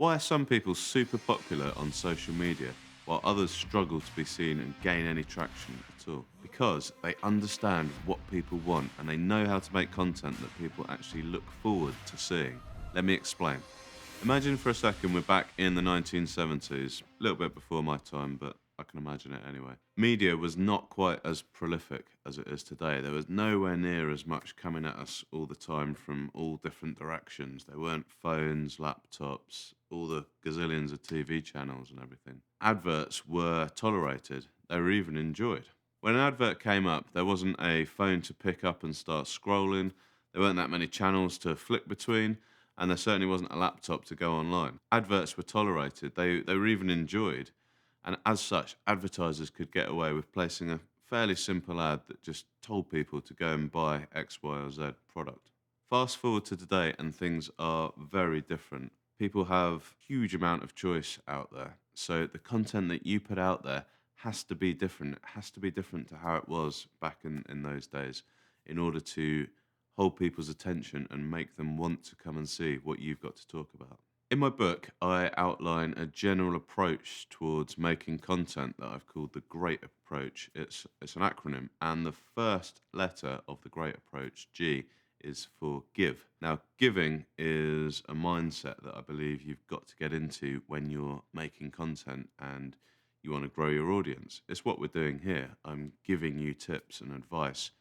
Why are some people super popular on social media while others struggle to be seen and gain any traction at all? Because they understand what people want and they know how to make content that people actually look forward to seeing. Let me explain. Imagine for a second we're back in the 1970s, a little bit before my time, but I can imagine it anyway. Media was not quite as prolific as it is today. There was nowhere near as much coming at us all the time from all different directions. There weren't phones, laptops, all the gazillions of TV channels and everything. Adverts were tolerated, they were even enjoyed. When an advert came up, there wasn't a phone to pick up and start scrolling, there weren't that many channels to flick between, and there certainly wasn't a laptop to go online. Adverts were tolerated, they were even enjoyed, and as such, advertisers could get away with placing a fairly simple ad that just told people to go and buy X, Y, or Z product. Fast forward to today, and things are very different. People have huge amount of choice out there, so the content that you put out there has to be different. It has to be different to how it was back in those days in order to hold people's attention and make them want to come and see what you've got to talk about. In my book, I outline a general approach towards making content that I've called the GREAT approach. It's an acronym, and the first letter of the GREAT approach, G, is for give. Now, giving is a mindset that I believe you've got to get into when you're making content and you want to grow your audience. It's what we're doing here. I'm giving you tips and advice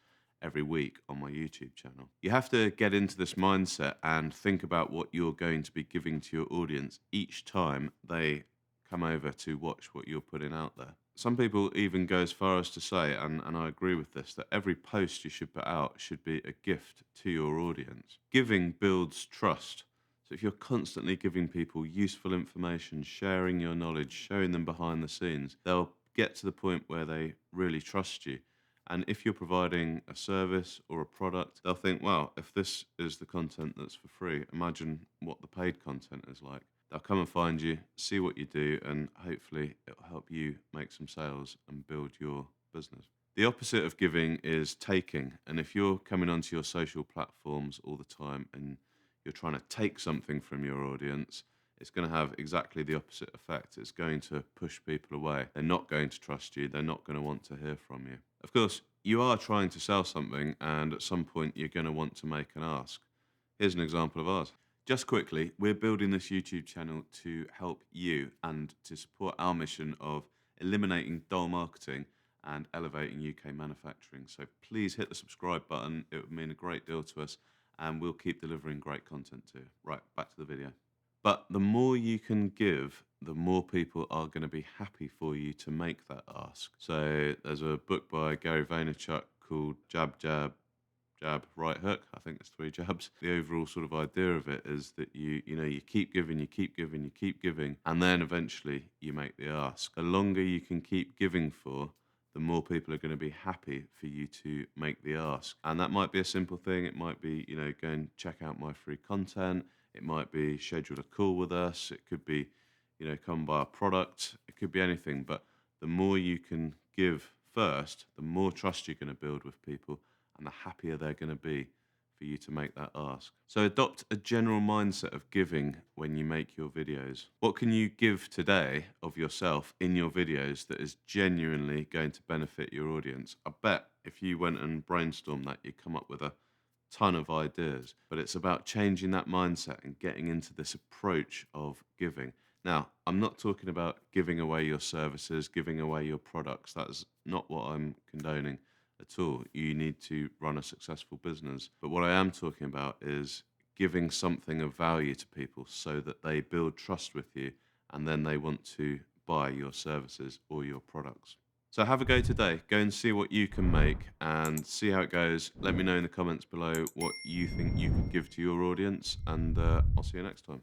every week on my YouTube channel. You have to get into this mindset and think about what you're going to be giving to your audience each time they come over to watch what you're putting out there. Some people even go as far as to say, and I agree with this, that every post you should put out should be a gift to your audience. Giving builds trust. So if you're constantly giving people useful information, sharing your knowledge, showing them behind the scenes, they'll get to the point where they really trust you. And if you're providing a service or a product, they'll think, well, if this is the content that's for free, imagine what the paid content is like. They'll come and find you, see what you do, and hopefully it'll help you make some sales and build your business. The opposite of giving is taking. And if you're coming onto your social platforms all the time and you're trying to take something from your audience, it's going to have exactly the opposite effect. It's going to push people away. They're not going to trust you. They're not going to want to hear from you. Of course, you are trying to sell something, and at some point, you're going to want to make an ask. Here's an example of ours. Just quickly, we're building this YouTube channel to help you and to support our mission of eliminating dull marketing and elevating UK manufacturing. So please hit the subscribe button. It would mean a great deal to us, and we'll keep delivering great content too. Right, back to the video. But the more you can give, the more people are going to be happy for you to make that ask. So there's a book by Gary Vaynerchuk called Jab, Jab, Jab, Right Hook. I think it's three jabs. The overall sort of idea of it is that you keep giving, you keep giving, you keep giving, and then eventually you make the ask. The longer you can keep giving for, the more people are going to be happy for you to make the ask. And that might be a simple thing. It might be, go and check out my free content. It might be schedule a call with us. It could be, come buy a product. It could be anything. But the more you can give first, the more trust you're going to build with people and the happier they're going to be for you to make that ask. So adopt a general mindset of giving when you make your videos. What can you give today of yourself in your videos that is genuinely going to benefit your audience? I bet if you went and brainstormed that, you'd come up with a ton of ideas, but it's about changing that mindset and getting into this approach of giving. Now, I'm not talking about giving away your services, giving away your products. That's not what I'm condoning at all. You need to run a successful business. But what I am talking about is giving something of value to people so that they build trust with you and then they want to buy your services or your products. So have a go today. Go and see what you can make and see how it goes. Let me know in the comments below what you think you could give to your audience, and I'll see you next time.